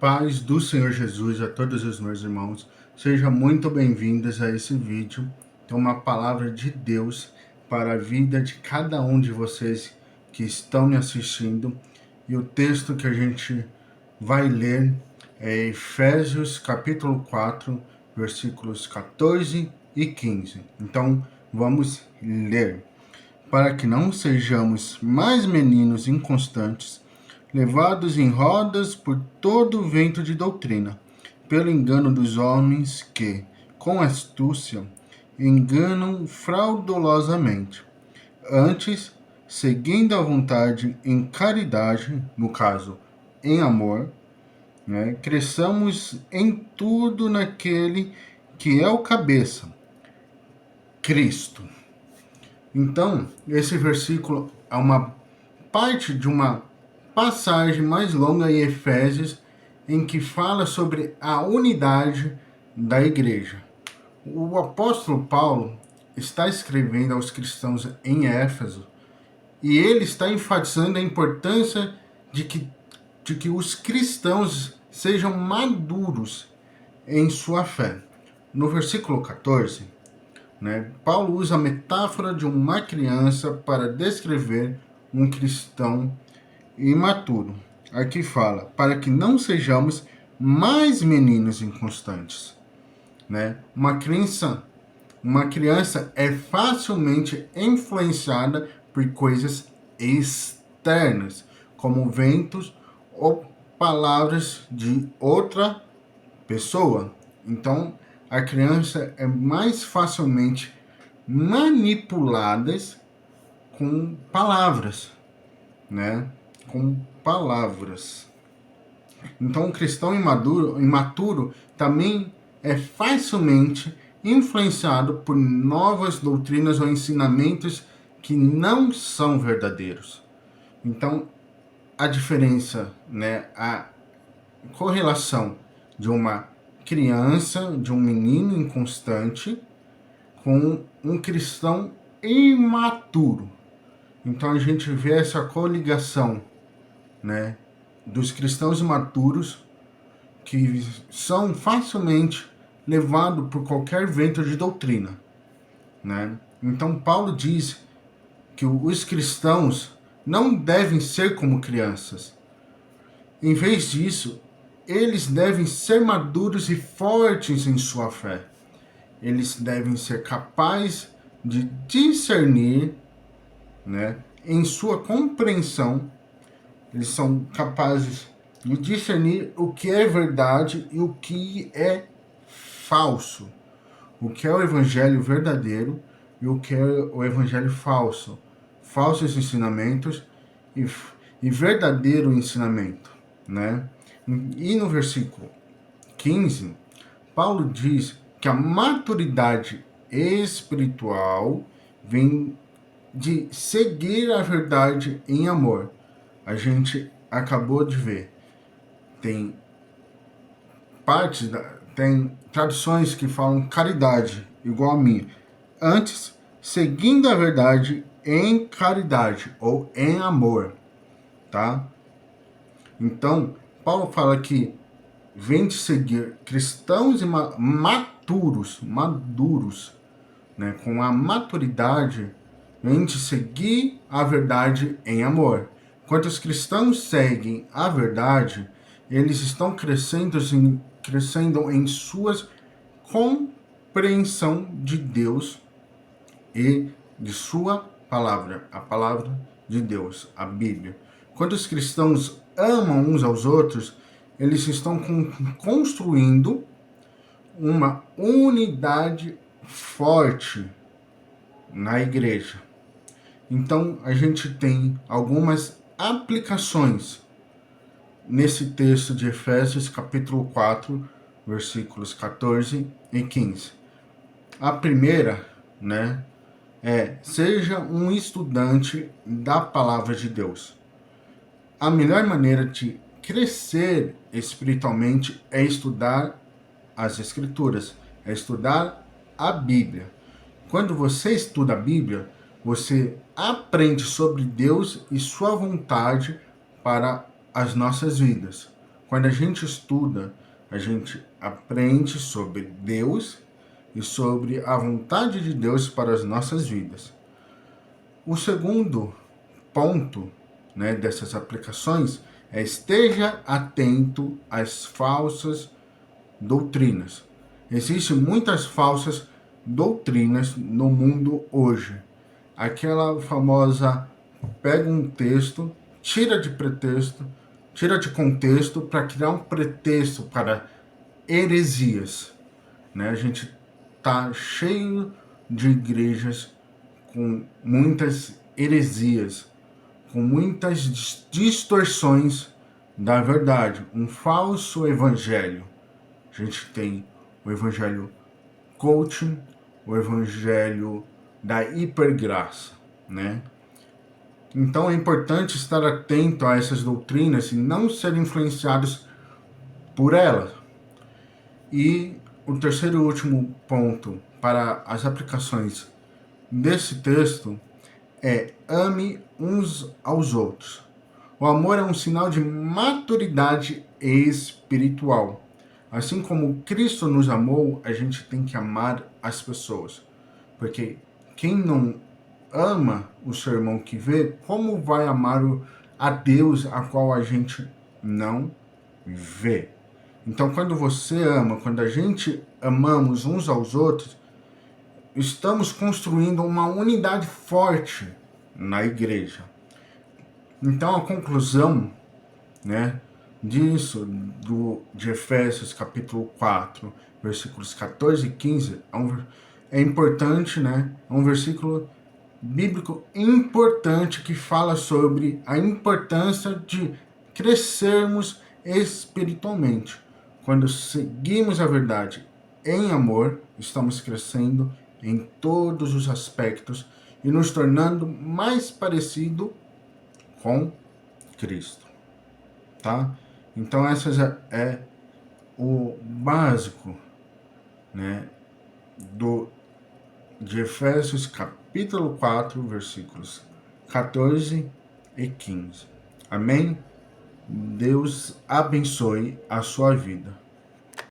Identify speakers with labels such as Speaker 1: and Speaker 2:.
Speaker 1: paz do Senhor Jesus a todos os meus irmãos. Sejam muito bem-vindos a esse vídeo. Tem uma palavra de Deus para a vida de cada um de vocês que estão me assistindo. E o texto que a gente vai ler é Efésios capítulo 4, versículos 14 e 15. Então, vamos ler. Para que não sejamos mais meninos inconstantes, levados em rodas por todo o vento de doutrina, pelo engano dos homens que, com astúcia, enganam fraudulosamente. Antes, seguindo a vontade em caridade, no caso, em amor, cresçamos em tudo naquele que é o cabeça, Cristo. Então, esse versículo é uma parte de uma passagem mais longa em Efésios, em que fala sobre a unidade da igreja. O apóstolo Paulo está escrevendo aos cristãos em Éfeso e ele está enfatizando a importância de que os cristãos sejam maduros em sua fé. No versículo 14, Paulo usa a metáfora de uma criança para descrever um cristão imaturo. Aqui fala, para que não sejamos mais meninos inconstantes. Uma criança é facilmente influenciada por coisas externas, como ventos ou palavras de outra pessoa. Então, a criança é mais facilmente manipulada com palavras, com palavras. Então, o cristão imaturo também é facilmente influenciado por novas doutrinas ou ensinamentos que não são verdadeiros. Então, a diferença, a correlação de uma criança, de um menino inconstante, com um cristão imaturo. Então a gente vê essa coligação, dos cristãos imaturos que são facilmente levados por qualquer vento de doutrina, Então Paulo diz que os cristãos não devem ser como crianças. Em vez disso, eles devem ser maduros e fortes em sua fé. Eles devem ser capazes de discernir, em sua compreensão. Eles são capazes de discernir o que é verdade e o que é falso. O que é o evangelho verdadeiro e o que é o evangelho falso. Falsos ensinamentos e verdadeiro ensinamento, E no versículo 15, Paulo diz que a maturidade espiritual vem de seguir a verdade em amor. A gente acabou de ver. Tem traduções que falam caridade, igual a minha. Antes, seguindo a verdade em caridade ou em amor, tá? Então, Paulo fala que vem de seguir cristãos maduros, com a maturidade, vem de seguir a verdade em amor. Quando os cristãos seguem a verdade, eles estão crescendo em sua compreensão de Deus e de sua palavra, a palavra de Deus, a Bíblia. Quando os cristãos amam uns aos outros, eles estão construindo uma unidade forte na igreja. Então, a gente tem algumas aplicações nesse texto de Efésios, capítulo 4, versículos 14 e 15. A primeira, seja um estudante da palavra de Deus. A melhor maneira de crescer espiritualmente é estudar as Escrituras, é estudar a Bíblia. Quando você estuda a Bíblia, você aprende sobre Deus e sua vontade para as nossas vidas. Quando a gente estuda, a gente aprende sobre Deus e sobre a vontade de Deus para as nossas vidas. O segundo ponto, né, dessas aplicações é esteja atento às falsas doutrinas. Existem muitas falsas doutrinas no mundo hoje. Aquela famosa pega um texto, tira de pretexto, tira de contexto para criar um pretexto para heresias, né? A gente tá cheio de igrejas com muitas heresias, com muitas distorções da verdade, um falso evangelho. A gente tem o evangelho coaching, o evangelho da hipergraça, né? Então é importante estar atento a essas doutrinas e não ser influenciados por elas. E o terceiro e último ponto para as aplicações desse texto é ame uns aos outros. O amor é um sinal de maturidade espiritual. Assim como Cristo nos amou, a gente tem que amar as pessoas. Porque quem não ama o seu irmão que vê, como vai amar a Deus a qual a gente não vê? Então, quando você ama, quando a gente amamos uns aos outros, estamos construindo uma unidade forte na igreja. Então, a conclusão, né, disso, de Efésios capítulo 4, versículos 14 e 15, é importante, né? É um versículo bíblico importante que fala sobre a importância de crescermos espiritualmente. Quando seguimos a verdade em amor, estamos crescendo em todos os aspectos e nos tornando mais parecido com Cristo, tá? Então essa já é o básico, né, de Efésios capítulo 4, versículos 14 e 15. Amém? Deus abençoe a sua vida.